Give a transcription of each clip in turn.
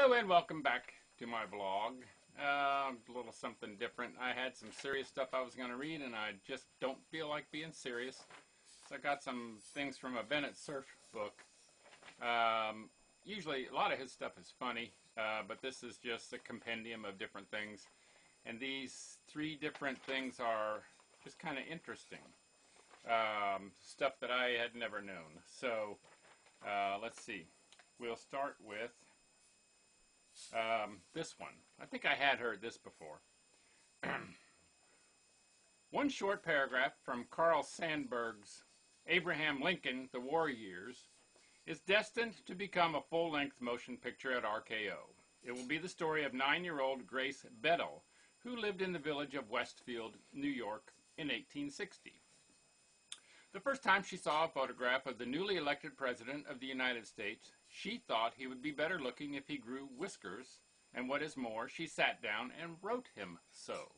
Hello and welcome back to my vlog. A little something different. I had some serious stuff I was going to read and I just don't feel like being serious. So I got some things from a Bennett Cerf book. Usually a lot of his stuff is funny, but this is just a compendium of different things. And these three different things are just kind of interesting. Stuff that I had never known. So let's see. We'll start with this one. I think I had heard this before. One short paragraph from Carl Sandburg's Abraham Lincoln, The War Years, is destined to become a full-length motion picture at RKO. It will be the story of 9-year-old Grace Bedell, who lived in the village of Westfield, New York, in 1860. The first time she saw a photograph of the newly elected President of the United States, she thought he would be better looking if he grew whiskers, and what is more, she sat down and wrote him so.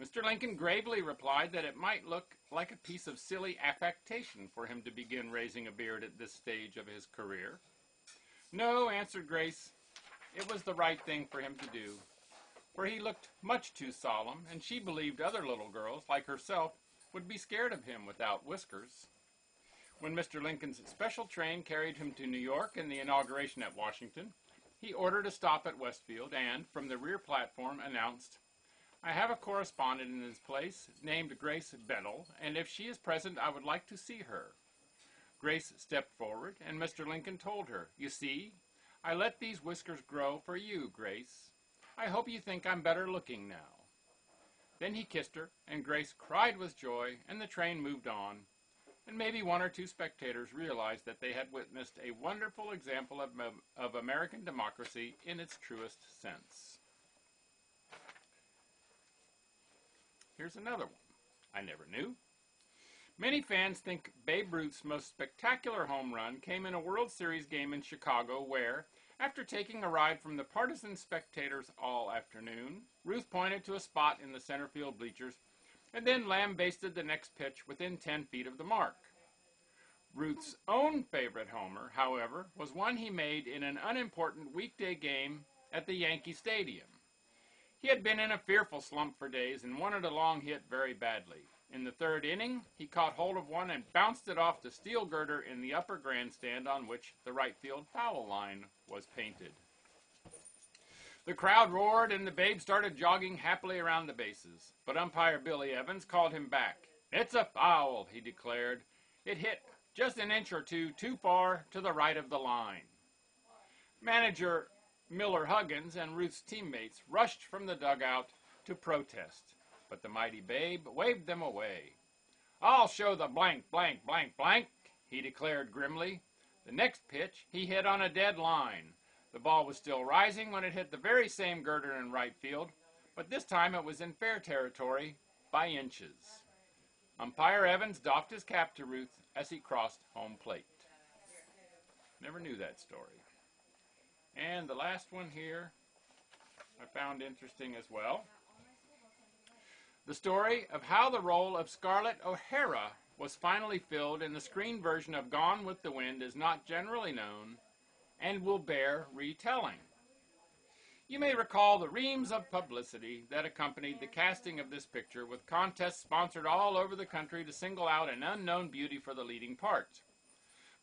Mr. Lincoln gravely replied that it might look like a piece of silly affectation for him to begin raising a beard at this stage of his career. No, answered Grace, it was the right thing for him to do, for he looked much too solemn, and she believed other little girls, like herself, would be scared of him without whiskers. When Mr. Lincoln's special train carried him to New York and the inauguration at Washington, he ordered a stop at Westfield and, from the rear platform, announced, "I have a correspondent in this place named Grace Bedell, and if she is present, I would like to see her." Grace stepped forward, and Mr. Lincoln told her, "You see, I let these whiskers grow for you, Grace. I hope you think I'm better looking now." Then he kissed her, and Grace cried with joy, and the train moved on. And maybe one or two spectators realized that they had witnessed a wonderful example of American democracy in its truest sense. Here's another one I never knew. Many fans think Babe Ruth's most spectacular home run came in a World Series game in Chicago where, after taking a ride from the partisan spectators all afternoon, Ruth pointed to a spot in the center field bleachers and then lambasted the next pitch within 10 feet of the mark. Ruth's own favorite homer, however, was one he made in an unimportant weekday game at the Yankee Stadium. He had been in a fearful slump for days and wanted a long hit very badly. In the third inning, he caught hold of one and bounced it off the steel girder in the upper grandstand on which the right field foul line was painted. The crowd roared and the Babe started jogging happily around the bases, but umpire Billy Evans called him back. "It's a foul," he declared. "It hit just an inch or two too far to the right of the line." Manager Miller Huggins and Ruth's teammates rushed from the dugout to protest, but the mighty Babe waved them away. "I'll show the blank, blank, blank, blank," he declared grimly. The next pitch he hit on a dead line. The ball was still rising when it hit the very same girder in right field, but this time it was in fair territory by inches. Umpire Evans doffed his cap to Ruth as he crossed home plate. Never knew that story. And the last one here I found interesting as well. The story of how the role of Scarlett O'Hara was finally filled in the screen version of Gone with the Wind is not generally known and will bear retelling. You may recall the reams of publicity that accompanied the casting of this picture, with contests sponsored all over the country to single out an unknown beauty for the leading part.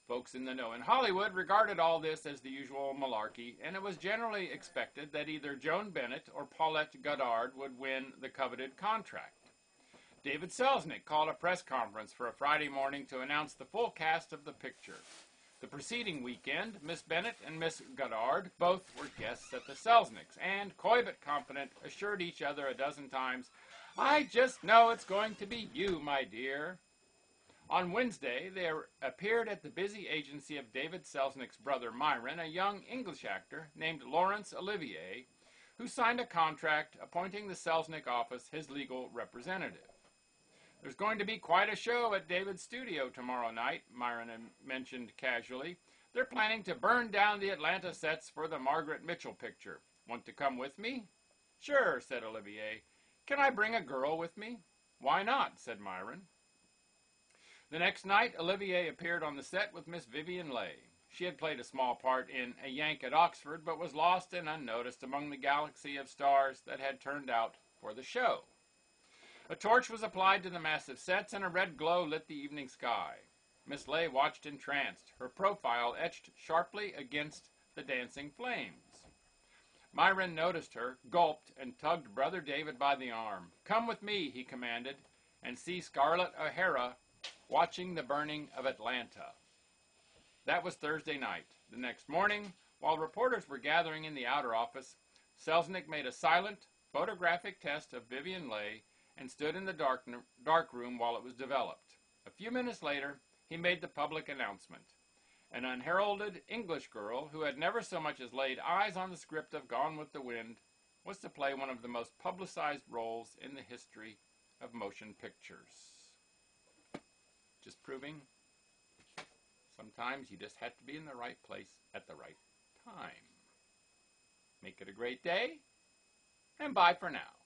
Folks in the know in Hollywood regarded all this as the usual malarkey, and it was generally expected that either Joan Bennett or Paulette Goddard would win the coveted contract. David Selznick called a press conference for a Friday morning to announce the full cast of the picture. The preceding weekend, Miss Bennett and Miss Goddard both were guests at the Selznicks, and, coy but confident, assured each other a dozen times, "I just know it's going to be you, my dear." On Wednesday, they appeared at the busy agency of David Selznick's brother Myron, a young English actor named Laurence Olivier, who signed a contract appointing the Selznick office his legal representative. "There's going to be quite a show at David's studio tomorrow night," Myron mentioned casually. "They're planning to burn down the Atlanta sets for the Margaret Mitchell picture. Want to come with me?" "Sure," said Olivier. "Can I bring a girl with me?" "Why not?" said Myron. The next night, Olivier appeared on the set with Miss Vivien Leigh. She had played a small part in A Yank at Oxford, but was lost and unnoticed among the galaxy of stars that had turned out for the show. A torch was applied to the massive sets, and a red glow lit the evening sky. Miss Leigh watched entranced, her profile etched sharply against the dancing flames. Myron noticed her, gulped, and tugged Brother David by the arm. "Come with me," he commanded, "and see Scarlett O'Hara watching the burning of Atlanta." That was Thursday night. The next morning, while reporters were gathering in the outer office, Selznick made a silent, photographic test of Vivien Leigh and stood in the dark room while it was developed. A few minutes later, he made the public announcement. An unheralded English girl who had never so much as laid eyes on the script of Gone with the Wind was to play one of the most publicized roles in the history of motion pictures. Just proving sometimes you just have to be in the right place at the right time. Make it a great day, and bye for now.